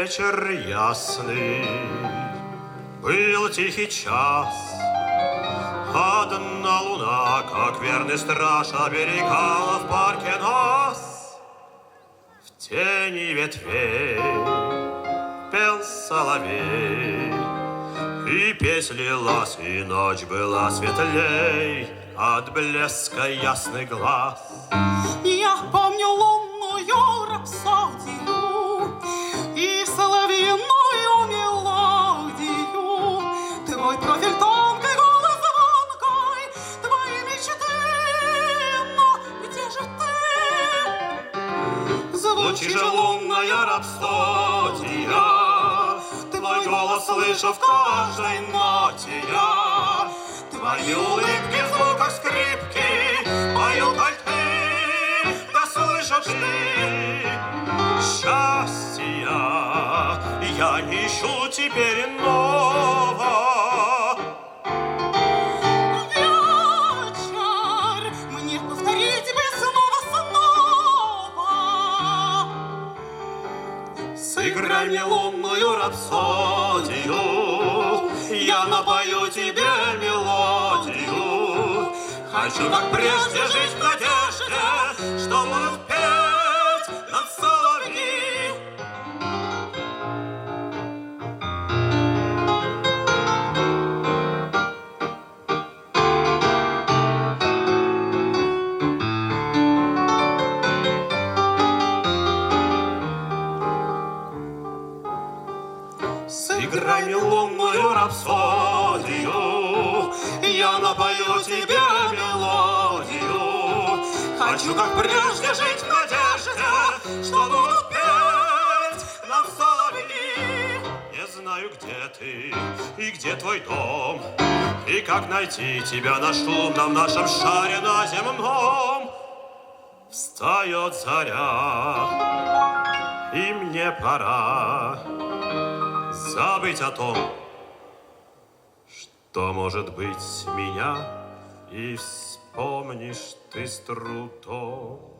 вечер ясный, был тихий час. Одна луна, как верный страж, оберегала в парке нас. В тени ветвей пел соловей, и песнь лилась, и ночь была светлей от блеска ясных глаз. Я помню лунную рапсодию и соловьиную мелодию. Твой профиль тонкий, голос звонкой, твои мечты, но где же ты? Звучи же лунная рапсодия, твой голос слышу в каждой ноте я. Твои улыбки в звуках скрипки поют альты, да слышишь ты счастья. Я не ищу теперь иного. Вечер мне повторить бы снова. Сыграй мне лунную рапсодию, я напою тебе мелодию. Хочу, как прежде, жить в надежде, что будут петь над соловьи. Сыграй мне лунную рапсодию, я напою тебе мелодию. Хочу, как прежде, жить в надежде, что будут петь нам соловьи. Не знаю, где ты и где твой дом, и как найти тебя на шумном нашем шаре на земном. Встает заря, и мне пора забыть о том, что может быть меня, и вспомнишь ты с трудом.